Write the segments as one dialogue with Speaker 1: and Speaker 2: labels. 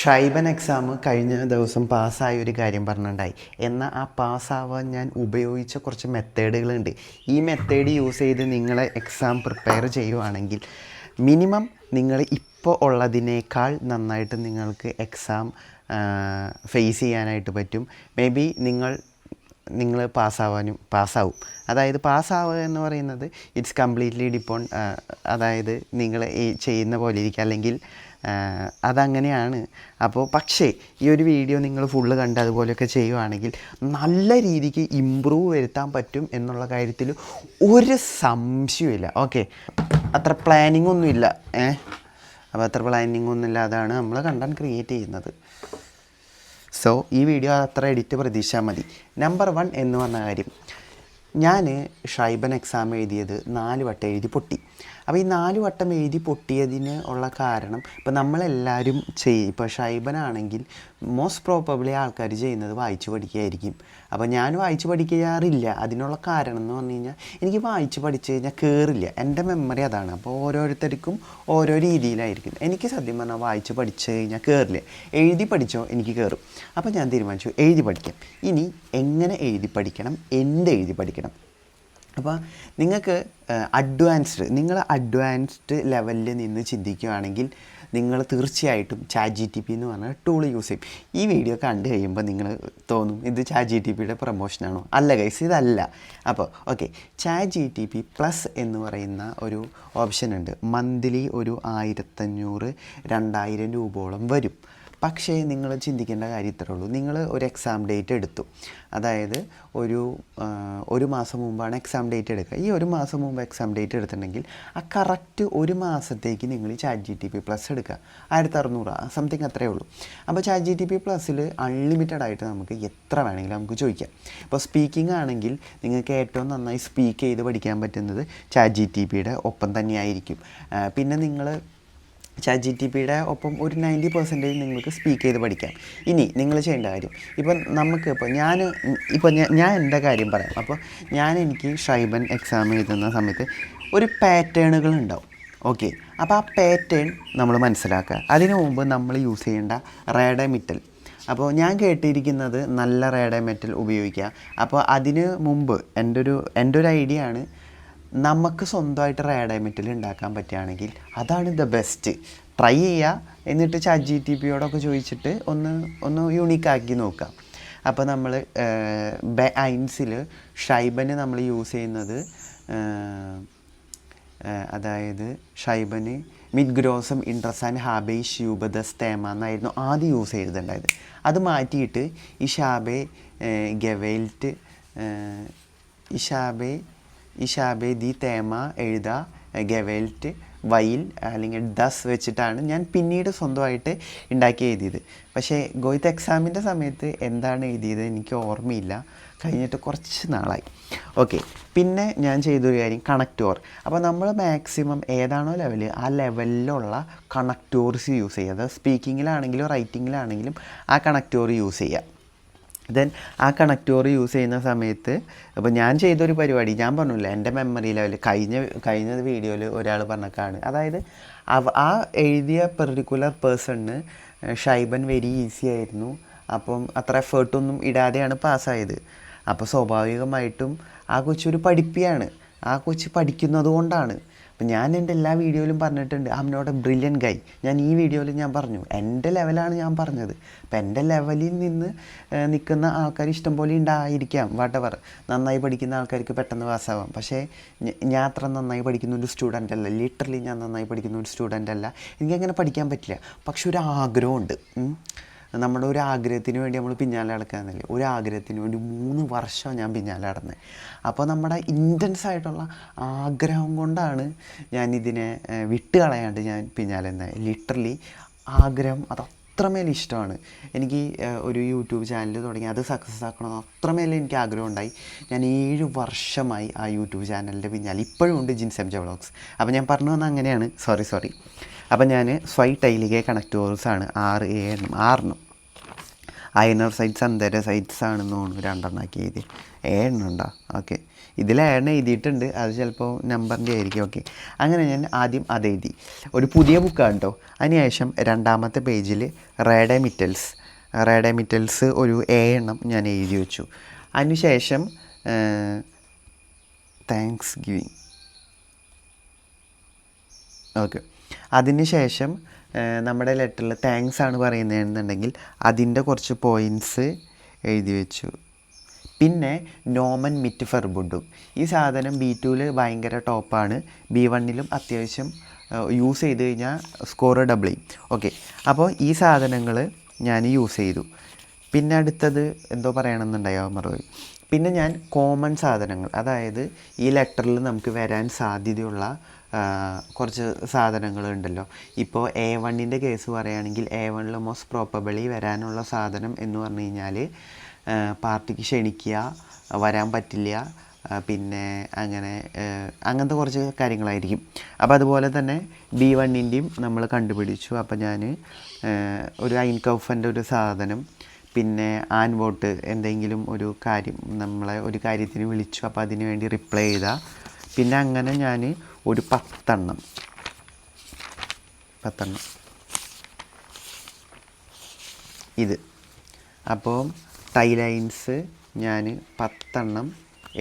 Speaker 1: ഷൈബൻ exam കഴിഞ്ഞ ദിവസം പാസ്സായ ഒരു കാര്യം പറഞ്ഞിട്ടുണ്ടായി. എന്നാൽ ആ പാസ്സാവാൻ ഞാൻ ഉപയോഗിച്ച കുറച്ച് മെത്തേഡുകളുണ്ട്. ഈ മെത്തേഡ് യൂസ് ചെയ്ത് നിങ്ങൾ എക്സാം പ്രിപ്പയർ ചെയ്യുവാണെങ്കിൽ മിനിമം നിങ്ങൾ ഇപ്പോൾ ഉള്ളതിനേക്കാൾ നന്നായിട്ട് നിങ്ങൾക്ക് എക്സാം ഫേസ് ചെയ്യാനായിട്ട് പറ്റും. മേ ബി നിങ്ങൾ പാസ്സാവും. അതായത് പാസ്സാവുക എന്ന് പറയുന്നത് ഇറ്റ്സ് കംപ്ലീറ്റ്ലി ഡിപ്പെൻഡ്, അതായത് നിങ്ങൾ ഈ ചെയ്യുന്ന പോലെ ഇരിക്കുക, അല്ലെങ്കിൽ അതങ്ങനെയാണ്. അപ്പോൾ പക്ഷേ ഈ ഒരു വീഡിയോ നിങ്ങൾ ഫുള്ള് കണ്ട് അതുപോലെയൊക്കെ ചെയ്യുവാണെങ്കിൽ നല്ല രീതിക്ക് ഇമ്പ്രൂവ് വരുത്താൻ പറ്റും എന്നുള്ള കാര്യത്തിൽ ഒരു സംശയമില്ല. ഓക്കെ, അത്ര പ്ലാനിങ് ഒന്നുമില്ല. അപ്പോൾ അത്ര പ്ലാനിങ് ഒന്നുമില്ലാതാണ് നമ്മൾ കണ്ടന്റ് ക്രിയേറ്റ് ചെയ്യുന്നത്. സോ ഈ വീഡിയോ അത്ര എഡിറ്റ് പ്രതീക്ഷിച്ചാൽ മതി. നമ്പർ 1 എന്ന് പറഞ്ഞ കാര്യം, ഞാൻ ഷൈബൻ എക്സാം എഴുതിയത് 4 വട്ടം എഴുതി പൊട്ടി. അപ്പോൾ ഈ 4 വട്ടം എഴുതി പൊട്ടിയതിന് ഉള്ള കാരണം, ഇപ്പോൾ നമ്മളെല്ലാവരും ഇപ്പോൾ ഷൈബനാണെങ്കിൽ മോസ്റ്റ് പ്രോബബ്ലി ആൾക്കാർ ചെയ്യുന്നത് വായിച്ച് പഠിക്കുകയായിരിക്കും. അപ്പോൾ ഞാൻ വായിച്ച് പഠിക്കാറില്ല. അതിനുള്ള കാരണം എന്ന് പറഞ്ഞു കഴിഞ്ഞാൽ എനിക്ക് വായിച്ച് പഠിച്ചു കഴിഞ്ഞാൽ കയറില്ല, എൻ്റെ മെമ്മറി അതാണ്. അപ്പോൾ ഓരോരുത്തർക്കും ഓരോ രീതിയിലായിരിക്കും. എനിക്ക് സത്യം പറഞ്ഞാൽ വായിച്ച് പഠിച്ചു കഴിഞ്ഞാൽ കയറില്ല, എഴുതി പഠിച്ചോ എനിക്ക് കയറും. അപ്പോൾ ഞാൻ തീരുമാനിച്ചു എഴുതി പഠിക്കാം. ഇനി എങ്ങനെ എഴുതി പഠിക്കണം, എഴുതി പഠിക്കണം. അപ്പോൾ നിങ്ങൾക്ക് അഡ്വാൻസ്ഡ് ലെവലിൽ നിന്ന് ചിന്തിക്കുകയാണെങ്കിൽ നിങ്ങൾ തീർച്ചയായിട്ടും ChatGPT എന്ന് പറഞ്ഞ ടൂൾ യൂസ് ചെയ്യും. ഈ വീഡിയോ കണ്ടു കഴിയുമ്പോൾ നിങ്ങൾ തോന്നും ഇത് ChatGPTയുടെ പ്രൊമോഷനാണോ? അല്ല ഗൈസ്, ഇതല്ല. അപ്പോൾ ഓക്കെ, ChatGPT+ എന്ന് പറയുന്ന ഒരു ഓപ്ഷൻ ഉണ്ട്. മന്ത്ലി ഒരു 1500-2000 രൂപയോളം വരും. പക്ഷേ നിങ്ങൾ ചിന്തിക്കേണ്ട കാര്യം ഇത്രേ ഉള്ളൂ. നിങ്ങൾ ഒരു എക്സാം ഡേറ്റ് എടുത്തു, അതായത് ഒരു മാസം മുമ്പാണ് എക്സാം ഡേറ്റ് എടുക്കുക. ഈ ഒരു മാസം മുമ്പ് എക്സാം ഡേറ്റ് എടുത്തിട്ടുണ്ടെങ്കിൽ ആ കറക്റ്റ് ഒരു മാസത്തേക്ക് നിങ്ങൾ ChatGPT+ എടുക്കുക. 1600 സംതിങ് അത്രയേ ഉള്ളൂ. അപ്പോൾ ChatGPT+ൽ അൺലിമിറ്റഡ് ആയിട്ട് നമുക്ക് എത്ര വേണമെങ്കിലും നമുക്ക് ചോദിക്കാം. ഇപ്പോൾ സ്പീക്കിംഗ് ആണെങ്കിൽ നിങ്ങൾക്ക് ഏറ്റവും നന്നായി സ്പീക്ക് ചെയ്ത് പഠിക്കാൻ പറ്റുന്നത് ChatGPTയുടെ ഒപ്പം തന്നെയായിരിക്കും. പിന്നെ നിങ്ങൾ ChatGPTയുടെ ഒപ്പം ഒരു 90% നിങ്ങൾക്ക് സ്പീക്ക് ചെയ്ത് പഠിക്കാം. ഇനി നിങ്ങൾ ചെയ്യേണ്ട കാര്യം, ഞാൻ എൻ്റെ കാര്യം പറയാം. അപ്പോൾ എനിക്ക് ഷൈബൻ എക്സാം എഴുതുന്ന സമയത്ത് ഒരു പാറ്റേണുകൾ ഉണ്ടാവും. ഓക്കെ, അപ്പോൾ ആ പാറ്റേൺ നമ്മൾ മനസ്സിലാക്കുക. അതിനു മുമ്പ് നമ്മൾ യൂസ് ചെയ്യേണ്ട റേഡമെറ്റൽ. അപ്പോൾ ഞാൻ കേട്ടിരിക്കുന്നത് നല്ല റേഡമെറ്റൽ ഉപയോഗിക്കുക. അപ്പോൾ അതിന് മുമ്പ് എൻ്റെ ഒരു ഐഡിയ ആണ്, നമുക്ക് സ്വന്തമായിട്ട് റേഡമെറ്റൽ ഉണ്ടാക്കാൻ പറ്റുകയാണെങ്കിൽ അതാണ് ദ ബെസ്റ്റ്. ട്രൈ ചെയ്യുക, എന്നിട്ട് ChatGPTയോടൊക്കെ ചോദിച്ചിട്ട് ഒന്ന് യൂണിക്കാക്കി നോക്കാം. അപ്പോൾ നമ്മൾ ബൈൻസിൽ ഷൈബന് നമ്മൾ യൂസ് ചെയ്യുന്നത്, അതായത് ഷൈബന് മിഡ്ഗ്രോസം ഇൻട്രസാൻ ഹാബെ ഷ്യൂബദസ് തേമ എന്നായിരുന്നു ആദ്യം യൂസ് ചെയ്തിട്ടുണ്ടായത്. അത് മാറ്റിയിട്ട് ഇഷാബെ ദി തേമ എഴുത ഗവെൽറ്റ് വൈൽ അല്ലെങ്കിൽ ദസ് വെച്ചിട്ടാണ് ഞാൻ പിന്നീട് സ്വന്തമായിട്ട് ഉണ്ടാക്കി എഴുതിയത്. പക്ഷേ ഗോയിത്ത് എക്സാമിൻ്റെ സമയത്ത് എന്താണ് എഴുതിയത് എനിക്ക് ഓർമ്മയില്ല, കഴിഞ്ഞിട്ട് കുറച്ച് നാളായി. ഓക്കെ, പിന്നെ ഞാൻ ചെയ്തൊരു കാര്യം കണക്ടോർ. അപ്പോൾ നമ്മൾ മാക്സിമം ഏതാണോ ലെവല് ആ ലെവലിലുള്ള കണക്ടോർസ് യൂസ് ചെയ്യുക. അത് സ്പീക്കിങ്ങിലാണെങ്കിലും റൈറ്റിങ്ങിലാണെങ്കിലും ആ കണക്ടോർ യൂസ് ചെയ്യുക. ദെൻ ആ കണക്ടോർ യൂസ് ചെയ്യുന്ന സമയത്ത്, അപ്പോൾ ഞാൻ ചെയ്തൊരു പരിപാടി ഞാൻ പറഞ്ഞില്ല, എൻ്റെ മെമ്മറി ലെവൽ കഴിഞ്ഞ വീഡിയോയിൽ ഒരാൾ പറഞ്ഞേക്കാണ്. അതായത് ആ എഴുതിയ പെർട്ടിക്കുലർ പേഴ്സണിന് ഷൈബൻ വെരി ഈസി ആയിരുന്നു. അപ്പം അത്ര എഫേർട്ടൊന്നും ഇടാതെയാണ് പാസ്സായത്. അപ്പോൾ സ്വാഭാവികമായിട്ടും ആ കൊച്ചൊരു പഠിപ്പിയാണ്, ആ കൊച്ച് പഠിക്കുന്നത് കൊണ്ടാണ്. അപ്പം ഞാൻ എൻ്റെ എല്ലാ വീഡിയോയിലും പറഞ്ഞിട്ടുണ്ട് I am not a brilliant guy. ഞാൻ ഈ വീഡിയോയിൽ ഞാൻ പറഞ്ഞു എൻ്റെ ലെവലാണ് ഞാൻ പറഞ്ഞത്. അപ്പം എൻ്റെ ലെവലിൽ നിന്ന് നിൽക്കുന്ന ആൾക്കാർ ഇഷ്ടംപോലെ ഉണ്ടായിരിക്കാം, വാട്ടെവർ. നന്നായി പഠിക്കുന്ന ആൾക്കാർക്ക് പെട്ടെന്ന് പാസ്സാവാം. പക്ഷേ ഞാൻ അത്ര നന്നായി പഠിക്കുന്ന ഒരു സ്റ്റുഡൻ്റ് അല്ല, ലിറ്ററലി ഞാൻ നന്നായി പഠിക്കുന്ന ഒരു സ്റ്റുഡൻ്റ് അല്ല. എനിക്കങ്ങനെ പഠിക്കാൻ പറ്റില്ല. പക്ഷെ ഒരു ആഗ്രഹമുണ്ട്. നമ്മുടെ ഒരു ആഗ്രഹത്തിന് വേണ്ടി നമ്മൾ പിന്നാലെ നടക്കാമെന്നല്ലേ, ഒരു ആഗ്രഹത്തിന് വേണ്ടി 3 വർഷം ഞാൻ പിന്നാലെ നടന്നത്. അപ്പോൾ നമ്മുടെ ഇൻറ്റൻസ് ആയിട്ടുള്ള ആഗ്രഹം കൊണ്ടാണ് ഞാനിതിനെ വിട്ടുകളയാണ്ട് ഞാൻ പിന്നാലെ നിന്നത്. ലിറ്ററലി ആഗ്രഹം അത് അത്രമേൽ ഇഷ്ടമാണ് എനിക്ക്. ഒരു യൂട്യൂബ് ചാനൽ തുടങ്ങി അത് സക്സസ് ആക്കണമെന്ന് അത്രമേൽ എനിക്ക് ആഗ്രഹം ഉണ്ടായി. ഞാൻ 7 വർഷമായി ആ യൂട്യൂബ് ചാനലിൻ്റെ പിന്നാലെ. ഇപ്പോഴും ഉണ്ട് ജിൻസ് MJ വ്ളോഗ്സ്. അപ്പോൾ ഞാൻ പറഞ്ഞു വന്നത് അങ്ങനെയാണ്, സോറി. അപ്പം ഞാൻ സ്വൈ ടൈലികെ കണക്ടോഴ്സാണ് 6 എണ്ണം അയനർ സൈറ്റ്സ് അന്തര സൈറ്റ്സ് ആണെന്ന് തോന്നുന്നു 2 ആക്കി എഴുതി. ഉണ്ടോ? ഓക്കെ, ഇതിൽ എഴുതിയിട്ടുണ്ട്, അത് ചിലപ്പോൾ നമ്പറിൻ്റെ ആയിരിക്കും. ഓക്കെ, അങ്ങനെ ഞാൻ ആദ്യം അതെഴുതി. ഒരു പുതിയ ബുക്കാണ് കേട്ടോ. അതിനുശേഷം 2ാമത്തെ പേജിൽ റേഡേ മിറ്റൽസ് ഒരു 7 ഞാൻ എഴുതി വെച്ചു. അതിനുശേഷം താങ്ക്സ് ഗിവിങ്. ഓക്കെ, അതിനുശേഷം നമ്മുടെ ലെറ്ററിൽ താങ്ക്സ് ആണ് പറയുന്നതെന്നുണ്ടെങ്കിൽ അതിൻ്റെ കുറച്ച് പോയിൻറ്റ്സ് എഴുതി വെച്ചു. പിന്നെ നോമൻ മിറ്റ് ഫെർബുണ്ടും, ഈ സാധനം B2-ൽ ഭയങ്കര ടോപ്പാണ്, B1-ലും അത്യാവശ്യം യൂസ് ചെയ്ത് കഴിഞ്ഞാൽ സ്കോർ ഡബിൾ ചെയ്യും. ഓക്കെ, അപ്പോൾ ഈ സാധനങ്ങൾ ഞാൻ യൂസ് ചെയ്തു. പിന്നെ അടുത്തത് എന്തോ പറയണമെന്നുണ്ടായോ മറുപടി. പിന്നെ ഞാൻ കോമൺ സാധനങ്ങൾ, അതായത് ഈ ലെറ്ററിൽ നമുക്ക് വരാൻ സാധ്യതയുള്ള കുറച്ച് സാധനങ്ങളുണ്ടല്ലോ. ഇപ്പോൾ A1-ൻ്റെ കേസ് പറയുകയാണെങ്കിൽ A1-ൽ മോസ്റ്റ് പ്രോബബിളി വരാനുള്ള സാധനം എന്ന് പറഞ്ഞു കഴിഞ്ഞാൽ പാർട്ടിക്ക് ക്ഷണിക്കുക, വരാൻ പറ്റില്ല, പിന്നെ അങ്ങനത്തെ കുറച്ച് കാര്യങ്ങളായിരിക്കും. അപ്പോൾ അതുപോലെ തന്നെ B1-ൻ്റെയും നമ്മൾ കണ്ടുപിടിച്ചു. അപ്പോൾ ഞാൻ ഒരു ഐൻകൗഫൻ്റെ ഒരു സാധനം, പിന്നെ ആൻവോട്ട് എന്തെങ്കിലും ഒരു കാര്യം നമ്മളെ ഒരു കാര്യത്തിന് വിളിച്ചു, അപ്പോൾ അതിന് വേണ്ടി റിപ്ലൈ ചെയ്താൽ, പിന്നെ അങ്ങനെ ഞാൻ ഒരു 10 എണ്ണം ഇത്. അപ്പോൾ ടൈ ലൈൻസ് ഞാൻ 10 എണ്ണം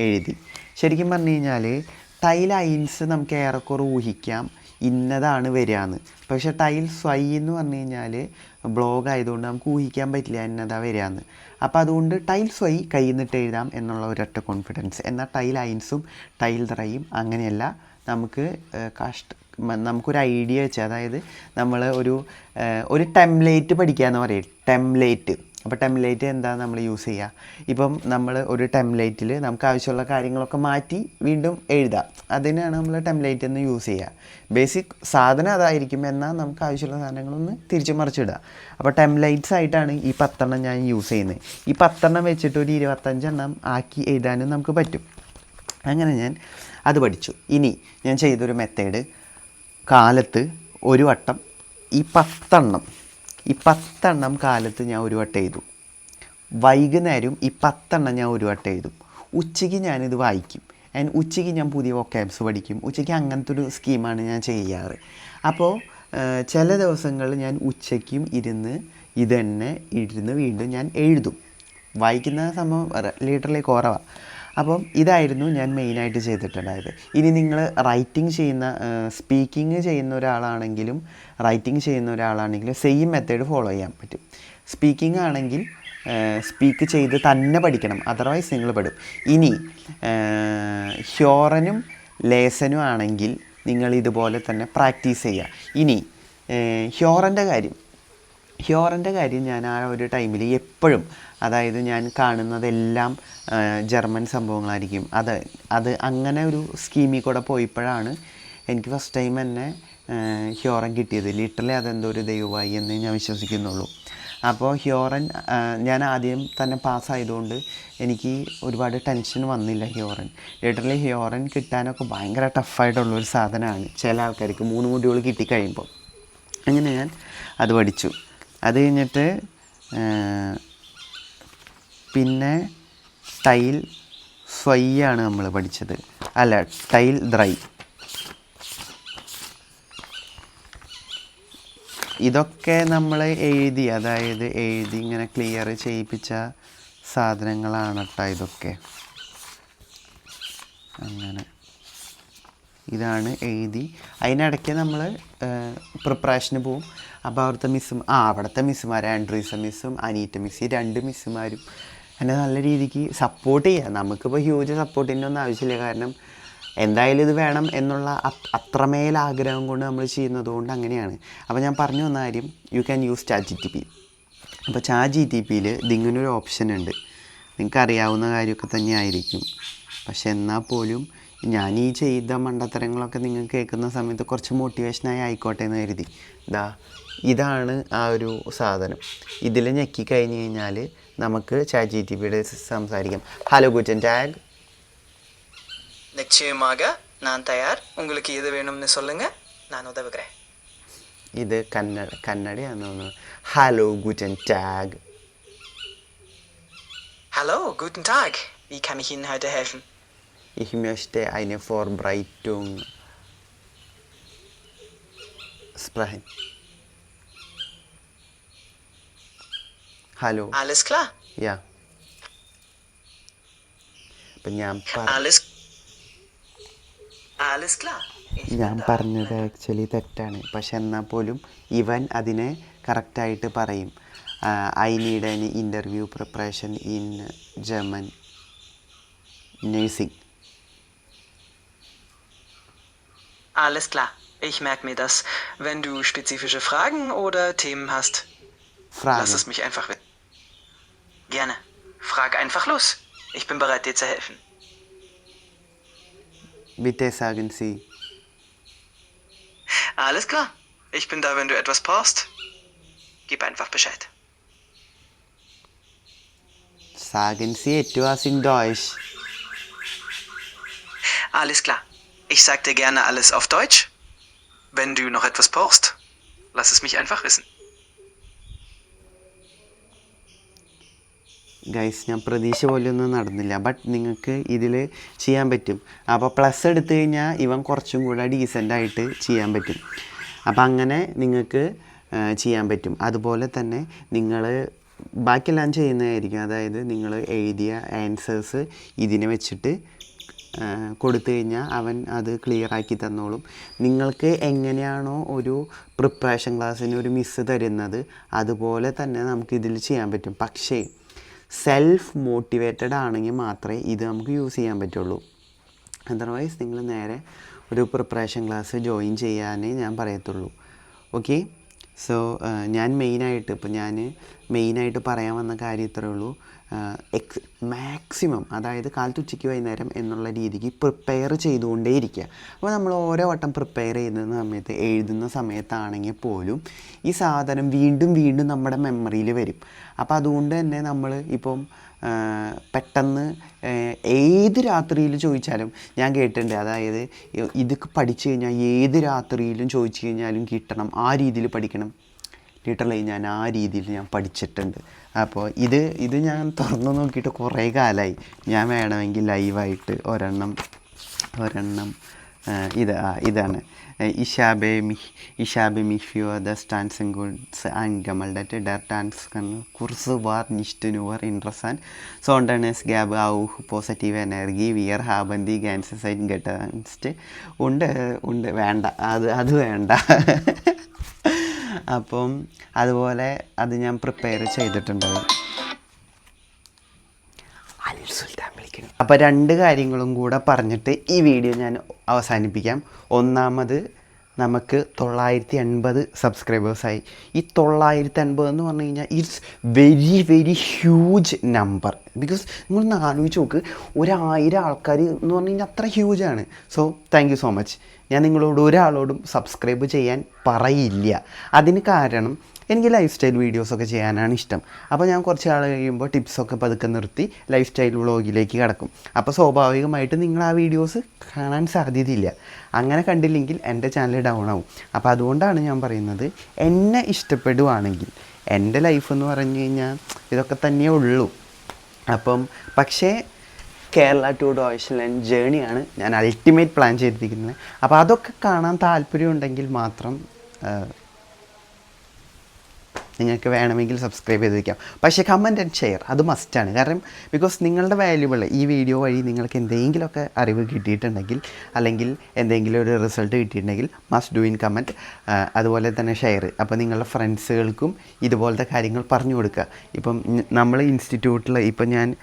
Speaker 1: എഴുതി. ശരിക്കും പറഞ്ഞു കഴിഞ്ഞാൽ ടൈ ലൈൻസ് നമുക്ക് ഏറെക്കുറെ ഊഹിക്കാം ഇന്നതാണ് വരികയെന്ന്. പക്ഷേ ടൈൽ സ്വൈ എന്ന് പറഞ്ഞു കഴിഞ്ഞാൽ ബ്ലോഗ് ആയതുകൊണ്ട് നമുക്ക് ഊഹിക്കാൻ പറ്റില്ല എന്നതാ വരികയെന്ന്. അപ്പോൾ അതുകൊണ്ട് ടൈൽ സ്വൈ കയ്യിൽ നിന്നിട്ട് എഴുതാം എന്നുള്ള ഒരൊറ്റ കോൺഫിഡൻസ്. എന്നാൽ ടൈ ലൈൻസും ടൈൽ ദ്രയും അങ്ങനെയല്ല, നമുക്കൊരു ഐഡിയ വെച്ച്, അതായത് നമ്മൾ ഒരു ടെംപ്ലേറ്റ് പഠിക്കുക എന്ന് പറയും, ടെംപ്ലേറ്റ്. അപ്പോൾ ടെംപ്ലേറ്റ് എന്താ നമ്മൾ യൂസ് ചെയ്യുക? ഇപ്പം നമ്മൾ ഒരു ടെംപ്ലേറ്റിൽ നമുക്ക് ആവശ്യമുള്ള കാര്യങ്ങളൊക്കെ മാറ്റി വീണ്ടും എഴുതാം, അതിനാണ് നമ്മൾ ടെംപ്ലേറ്റ് എന്ന് യൂസ് ചെയ്യുക. ബേസിക് സാധനം അതായിരിക്കും, എന്നാൽ നമുക്ക് ആവശ്യമുള്ള സാധനങ്ങളൊന്ന് തിരിച്ചു മറിച്ചിടുക. അപ്പോൾ ടെംപ്ലേറ്റ്സ് ആയിട്ടാണ് ഈ 10 എണ്ണം ഞാൻ യൂസ് ചെയ്യുന്നത്. ഈ 10 എണ്ണം വെച്ചിട്ട് ഒരു 25 എണ്ണം ആക്കി എഴുതാനും നമുക്ക് പറ്റും. അങ്ങനെ ഞാൻ അത് പഠിച്ചു. ഇനി ഞാൻ ചെയ്തൊരു മെത്തേഡ്, കാലത്ത് ഒരു വട്ടം ഈ 10 എണ്ണം കാലത്ത് ഞാൻ ഒരു വട്ടം എഴുതും. വൈകുന്നേരം ഈ 10 എണ്ണം ഞാൻ ഒരു വട്ടം എഴുതും. ഉച്ചയ്ക്ക് ഞാനിത് വായിക്കും. ഉച്ചയ്ക്ക് ഞാൻ പുതിയ വൊക്കാബ്സ് പഠിക്കും. ഉച്ചയ്ക്ക് അങ്ങനത്തെ ഒരു സ്കീമാണ് ഞാൻ ചെയ്യാറ്. അപ്പോൾ ചില ദിവസങ്ങളിൽ ഞാൻ ഉച്ചയ്ക്കും ഇത് തന്നെ വീണ്ടും ഞാൻ എഴുതും. വായിക്കുന്ന സംഭവം ലിറ്ററലി കുറവാണ്. അപ്പം ഇതായിരുന്നു ഞാൻ മെയിനായിട്ട് ചെയ്തിട്ടുണ്ടായത്. ഇനി നിങ്ങൾ സ്പീക്കിംഗ് ചെയ്യുന്ന ഒരാളാണെങ്കിലും റൈറ്റിംഗ് ചെയ്യുന്ന ഒരാളാണെങ്കിലും സെയിം മെത്തേഡ് ഫോളോ ചെയ്യാൻ പറ്റും. സ്പീക്കിംഗ് ആണെങ്കിൽ സ്പീക്ക് ചെയ്ത് തന്നെ പഠിക്കണം, അതർവൈസ് നിങ്ങൾ പെടും. ഇനി ഹ്യോറനും ലേസനും ആണെങ്കിൽ നിങ്ങൾ ഇതുപോലെ തന്നെ പ്രാക്ടീസ് ചെയ്യുക. ഇനി ഹ്യോറൻ്റെ കാര്യം ഞാൻ ആ ഒരു ടൈമിൽ എപ്പോഴും, അതായത് ഞാൻ കാണുന്നതെല്ലാം ജർമ്മൻ സംഭവങ്ങളായിരിക്കും. അത് അങ്ങനെ ഒരു സ്കീമിൽ കൂടെ പോയപ്പോഴാണ് എനിക്ക് ഫസ്റ്റ് ടൈം തന്നെ ഹ്യോറൻ കിട്ടിയത്. ലിറ്ററലി അതെന്തോ ഒരു ദൈവമായി എന്ന് ഞാൻ വിശ്വസിക്കുന്നുള്ളൂ. അപ്പോൾ ഹ്യോറൻ ഞാൻ ആദ്യം തന്നെ പാസ്സായതുകൊണ്ട് എനിക്ക് ഒരുപാട് ടെൻഷൻ വന്നില്ല. ലിറ്ററലി ഹ്യോറൻ കിട്ടാനൊക്കെ ഭയങ്കര ടഫായിട്ടുള്ളൊരു സാധനമാണ് ചില ആൾക്കാർക്ക് 3 മൊഡ്യൂൾ കിട്ടിക്കഴിയുമ്പോൾ. അങ്ങനെ ഞാൻ അത് പഠിച്ചു. അത് കഴിഞ്ഞിട്ട് പിന്നെ ടൈൽ സ്വൈ ആണ് നമ്മൾ പഠിച്ചത്, അല്ല ടൈൽ ദ്രൈ. ഇതൊക്കെ നമ്മൾ എഴുതി ഇങ്ങനെ ക്ലിയർ ചെയ്യിപ്പിച്ച സാധനങ്ങളാണ് കേട്ടോ ഇതൊക്കെ. അങ്ങനെ ഇതാണ് എഴുതി. അതിനിടയ്ക്ക് നമ്മൾ പ്രിപ്പറേഷന് പോവും. അപ്പോൾ അവിടുത്തെ മിസ്സുമാർ ആൻഡ്രീസ മിസ്സും അനീറ്റ മിസ്, ഈ 2 മിസ്സുമാരും എന്നെ നല്ല രീതിക്ക് സപ്പോർട്ട് ചെയ്യുക. നമുക്കിപ്പോൾ ഹ്യൂജ് സപ്പോർട്ടിൻ്റെ ഒന്നും ആവശ്യമില്ല, കാരണം എന്തായാലും ഇത് വേണം എന്നുള്ള അത്രമേൽ ആഗ്രഹം കൊണ്ട് നമ്മൾ ചെയ്യുന്നത് കൊണ്ട് അങ്ങനെയാണ്. അപ്പോൾ ഞാൻ പറഞ്ഞു വന്ന കാര്യം, യു ക്യാൻ യൂസ് ChatGPT. അപ്പോൾ ChatGPTയിൽ ഇതിങ്ങനൊരു ഓപ്ഷൻ ഉണ്ട്. നിങ്ങൾക്ക് അറിയാവുന്ന കാര്യമൊക്കെ തന്നെ ആയിരിക്കും, പക്ഷെ എന്നാൽ പോലും ഞാൻ ഈ ചെയ്ത മണ്ടത്തരങ്ങളൊക്കെ നിങ്ങൾ കേൾക്കുന്ന സമയത്ത് കുറച്ച് മോട്ടിവേഷനായി ആയിക്കോട്ടെ എന്ന് കരുതി. ഇതാണ് ആ ഒരു സാധനം. ഇതിൽ ഞെക്കി കഴിഞ്ഞ് കഴിഞ്ഞാൽ നമുക്ക് ChatGPTയുടെ സംസാരിക്കാം. ഹലോ ഗുറ്റൻ ടാഗ്.
Speaker 2: நிச்சயமாக நான் தயார். உங்களுக்கு எது வேணும்னு சொல்லுங்க, நான் உதவுகிறேன்.
Speaker 1: ഇത് കന്നഡയാണെന്ന് തോന്നുന്നു. ഹലോ ഗുറ്റൻ ടാഗ്.
Speaker 2: Hallo, guten Tag. Wie kann ich Ihnen heute helfen?
Speaker 1: Ich möchte eine Vorbereitung sprechen. Hallo.
Speaker 2: Alles klar.
Speaker 1: Ja. അപ്പം
Speaker 2: Alles klar. Ich
Speaker 1: ഞാൻ
Speaker 2: bin da.
Speaker 1: പറഞ്ഞത് ആക്ച്വലി തെറ്റാണ്, പക്ഷെ എന്നാൽ പോലും ഇവൻ അതിനെ കറക്റ്റായിട്ട് പറയും. I need an interview preparation in German nursing.
Speaker 2: Alles klar. Ich merke mir das. Wenn du spezifische Fragen oder Themen hast, lass
Speaker 1: Frage.
Speaker 2: es mich einfach wissen. Gerne. Frag einfach los. Ich bin bereit, dir zu helfen.
Speaker 1: Bitte sagen Sie.
Speaker 2: Alles klar. Ich bin da, wenn du etwas brauchst. Gib einfach Bescheid.
Speaker 1: Sagen Sie etwas in Deutsch.
Speaker 2: Alles klar. Ich sag dir gerne alles auf Deutsch. Wenn du noch etwas brauchst, lass es mich einfach wissen.
Speaker 1: Guys, ഞാൻ പ്രതീക്ഷ പോലെയൊന്നും നടന്നില്ല, but നിങ്ങൾക്ക് ഇതിൽ ചെയ്യാൻ പറ്റും. അപ്പോൾ plus എടുത്തു കഴിഞ്ഞാൽ ഇവൻ കുറച്ചും കൂടെ ഡീസൻ്റായിട്ട് ചെയ്യാൻ പറ്റും. അപ്പം അങ്ങനെ നിങ്ങൾക്ക് ചെയ്യാൻ പറ്റും. അതുപോലെ തന്നെ നിങ്ങൾ ബാക്കിയെല്ലാം ചെയ്യുന്നതായിരിക്കും. അതായത് നിങ്ങൾ എഴുതിയ ആൻസേഴ്സ് ഇതിനെ വെച്ചിട്ട് കൊടുത്തു കഴിഞ്ഞാൽ അവൻ അത് ക്ലിയറാക്കി തന്നോളും. നിങ്ങൾക്ക് എങ്ങനെയാണോ ഒരു പ്രിപ്പറേഷൻ ക്ലാസ്സിന് ഒരു മിസ്സ് തരുന്നത് അതുപോലെ തന്നെ നമുക്കിതിൽ ചെയ്യാൻ പറ്റും. പക്ഷേ സെൽഫ് മോട്ടിവേറ്റഡ് ആണെങ്കിൽ മാത്രമേ ഇത് നമുക്ക് യൂസ് ചെയ്യാൻ പറ്റുള്ളൂ. അതർവൈസ് നിങ്ങൾ നേരെ ഒരു പ്രിപ്പറേഷൻ ക്ലാസ് ജോയിൻ ചെയ്യാനേ ഞാൻ പറയത്തുള്ളൂ. ഓക്കെ, സോ ഞാൻ മെയിനായിട്ട് പറയാൻ വന്ന കാര്യം ഇത്രയേ ഉള്ളൂ. മാക്സിമം, അതായത് കാലത്ത് ഉച്ചയ്ക്ക് വൈകുന്നേരം എന്നുള്ള രീതിക്ക് പ്രിപ്പയർ ചെയ്തുകൊണ്ടേയിരിക്കുക. അപ്പോൾ നമ്മൾ ഓരോ വട്ടം പ്രിപ്പയർ ചെയ്യുന്ന സമയത്ത് എഴുതുന്ന സമയത്താണെങ്കിൽ പോലും ഈ സാധനം വീണ്ടും വീണ്ടും നമ്മുടെ മെമ്മറിയിൽ വരും. അപ്പോൾ അതുകൊണ്ട് തന്നെ നമ്മൾ ഇപ്പം പെട്ടെന്ന് ഏത് രാത്രിയിൽ ചോദിച്ചാലും ഞാൻ കേട്ടിട്ടുണ്ട്, അതായത് ഇതൊക്കെ പഠിച്ചു കഴിഞ്ഞാൽ ഏത് രാത്രിയിലും ചോദിച്ചു കഴിഞ്ഞാലും കിട്ടണം, ആ രീതിയിൽ പഠിക്കണം. ലിറ്ററലി ഞാൻ ആ രീതിയിൽ ഞാൻ പഠിച്ചിട്ടുണ്ട്. അപ്പോൾ ഇത് ഞാൻ തുറന്നു നോക്കിയിട്ട് കുറേ കാലമായി. ഞാൻ വേണമെങ്കിൽ ലൈവായിട്ട് ഒരെണ്ണം ഇതാണ് Ich habe mich für das Tanzen gut angemeldet. Der Tanzkurs war nicht nur interessant, sondern es gab auch positive Energie. Wir haben die ganze Zeit getanzt. Und വേണ്ട, അത് വേണ്ട. അപ്പം അതുപോലെ അത് ഞാൻ പ്രിപ്പയർ ചെയ്തിട്ടുണ്ട്. അപ്പോൾ 2 കാര്യങ്ങളും കൂടെ പറഞ്ഞിട്ട് ഈ വീഡിയോ ഞാൻ അവസാനിപ്പിക്കാം. ഒന്നാമത്, നമുക്ക് 980 സബ്സ്ക്രൈബേഴ്സായി. ഈ 980 എന്ന് പറഞ്ഞു കഴിഞ്ഞാൽ it's very very huge number. Because നിങ്ങളൊന്ന് ആലോചിച്ച് നോക്ക്, 1000 ആൾക്കാർ എന്ന് പറഞ്ഞു കഴിഞ്ഞാൽ അത്ര ഹ്യൂജാണ്. So thank you so much. ഞാൻ നിങ്ങളോട് ഒരാളോടും സബ്സ്ക്രൈബ് ചെയ്യാൻ പറയില്ല. അതിന് കാരണം എനിക്ക് ലൈഫ് സ്റ്റൈൽ വീഡിയോസൊക്കെ ചെയ്യാനാണ് ഇഷ്ടം. അപ്പോൾ ഞാൻ കുറച്ച് നാൾ കഴിയുമ്പോൾ ടിപ്സൊക്കെ പതുക്കെ നിർത്തി ലൈഫ് സ്റ്റൈൽ വ്ളോഗിലേക്ക് കിടക്കും. അപ്പോൾ സ്വാഭാവികമായിട്ട് നിങ്ങൾ ആ വീഡിയോസ് കാണാൻ സാധ്യതയില്ല. അങ്ങനെ കണ്ടില്ലെങ്കിൽ എൻ്റെ ചാനൽ ഡൗൺ ആവും. അപ്പോൾ അതുകൊണ്ടാണ് ഞാൻ പറയുന്നത്, എന്നെ ഇഷ്ടപ്പെടുവാണെങ്കിൽ, എൻ്റെ ലൈഫ് എന്ന് പറഞ്ഞു കഴിഞ്ഞാൽ ഇതൊക്കെ തന്നെയേ ഉള്ളൂ. അപ്പം പക്ഷേ കേരള ടു ഡോയ്ച്ച്ലാൻഡ് ജേണിയാണ് ഞാൻ അൾട്ടിമേറ്റ് പ്ലാൻ ചെയ്തിരിക്കുന്നത്. അപ്പോൾ അതൊക്കെ കാണാൻ താല്പര്യമുണ്ടെങ്കിൽ മാത്രം നിങ്ങൾക്ക് വേണമെങ്കിൽ സബ്സ്ക്രൈബ് ചെയ്ത് വയ്ക്കാം. പക്ഷേ കമൻറ്റ് ആൻഡ് ഷെയർ അത് മസ്റ്റാണ്. കാരണം ബിക്കോസ് നിങ്ങളുടെ വാല്യുബിൾ ഈ വീഡിയോ വഴി നിങ്ങൾക്ക് എന്തെങ്കിലുമൊക്കെ അറിവ് കിട്ടിയിട്ടുണ്ടെങ്കിൽ, അല്ലെങ്കിൽ എന്തെങ്കിലും ഒരു റിസൾട്ട് കിട്ടിയിട്ടുണ്ടെങ്കിൽ മസ്റ്റ് ഡു ഇൻ കമൻറ്റ്. അതുപോലെ തന്നെ ഷെയർ. അപ്പോൾ നിങ്ങളുടെ ഫ്രണ്ട്സുകൾക്കും ഇതുപോലത്തെ കാര്യങ്ങൾ പറഞ്ഞു കൊടുക്കുക. ഇപ്പം നമ്മൾ ഇൻസ്റ്റിറ്റ്യൂട്ടിൽ, ഇപ്പം ഞാൻ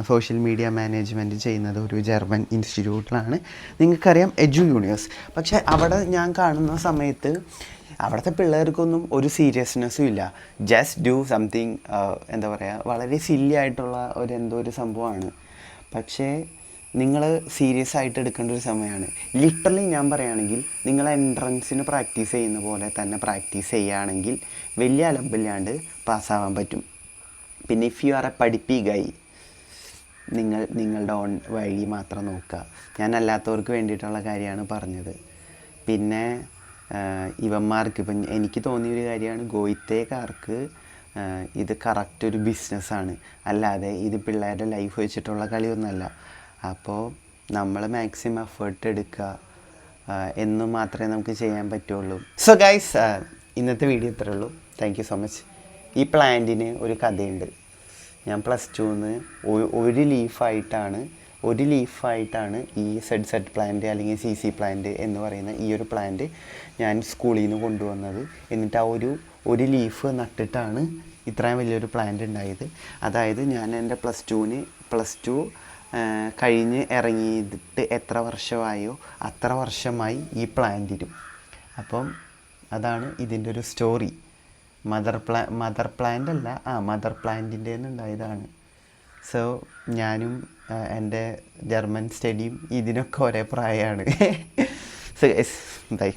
Speaker 1: സോഷ്യൽ മീഡിയ മാനേജ്മെൻറ്റ് ചെയ്യുന്നത് ഒരു ജർമ്മൻ ഇൻസ്റ്റിറ്റ്യൂട്ടിലാണ്. നിങ്ങൾക്കറിയാം, എഡ്യു യൂണിവേഴ്സ്. പക്ഷേ അവിടെ ഞാൻ കാണുന്ന സമയത്ത് അവിടുത്തെ പിള്ളേർക്കൊന്നും ഒരു സീരിയസ്നെസ്സും ഇല്ല. ജസ്റ്റ് ഡു സംതിങ്, എന്താ പറയുക, വളരെ സില്ലി ആയിട്ടുള്ള ഒരു സംഭവമാണ്. പക്ഷേ നിങ്ങൾ സീരിയസ് ആയിട്ട് എടുക്കേണ്ട ഒരു സമയമാണ്. ലിറ്ററലി ഞാൻ പറയുകയാണെങ്കിൽ, നിങ്ങൾ എൻട്രൻസിന് പ്രാക്ടീസ് ചെയ്യുന്ന പോലെ തന്നെ പ്രാക്ടീസ് ചെയ്യുകയാണെങ്കിൽ വലിയ അലമ്പില്ലാണ്ട് പാസ്സാവാൻ പറ്റും. പിന്നെ ഇഫ് യു ആർ എ പഠിപ്പിക്കായി, നിങ്ങളുടെ ഓൺ വഴി മാത്രം നോക്കുക. ഞാൻ അല്ലാത്തവർക്ക് വേണ്ടിയിട്ടുള്ള കാര്യമാണ് പറഞ്ഞത്. പിന്നെ ഇവന്മാർക്ക്, ഇപ്പം എനിക്ക് തോന്നിയൊരു കാര്യമാണ്, ഗോയിത്തേക്കാർക്ക് ഇത് കറക്റ്റ് ഒരു ബിസിനസ്സാണ്, അല്ലാതെ ഇത് പിള്ളേരുടെ ലൈഫ് വെച്ചിട്ടുള്ള കളിയൊന്നുമല്ല. അപ്പോൾ നമ്മൾ മാക്സിമം എഫേർട്ട് എടുക്കുക എന്ന് മാത്രമേ നമുക്ക് ചെയ്യാൻ പറ്റുള്ളൂ. സോ ഗൈസ്, ഇന്നത്തെ വീഡിയോ ഇത്രേ ഉള്ളൂ. Thank you so much. ഈ പ്ലാന്റിന് ഒരു കഥയുണ്ട്. ഞാൻ +2-ന്ന് ഒരു ലീഫായിട്ടാണ് ഈ സെഡ് പ്ലാന്റ് അല്ലെങ്കിൽ CC പ്ലാന്റ് എന്ന് പറയുന്ന ഈ ഒരു പ്ലാന്റ് ഞാൻ സ്കൂളിൽ നിന്ന് കൊണ്ടുവന്നത്. എന്നിട്ട് ആ ഒരു ലീഫ് നട്ടിട്ടാണ് ഇത്രയും വലിയൊരു പ്ലാന്റ് ഉണ്ടായത്. അതായത് ഞാൻ എൻ്റെ +2 കഴിഞ്ഞ് ഇറങ്ങിയിട്ട് എത്ര വർഷമായോ അത്ര വർഷമായി ഈ പ്ലാന്റിനും. അപ്പം അതാണ് ഇതിൻ്റെ ഒരു സ്റ്റോറി. മദർ പ്ലാന്റിൻ്റെ ഉണ്ടായതാണ്. സോ ഞാനും എൻ്റെ ജർമ്മൻ സ്റ്റഡിയും ഇതിനൊക്കെ ഒരേ പ്രായമാണ്. So by.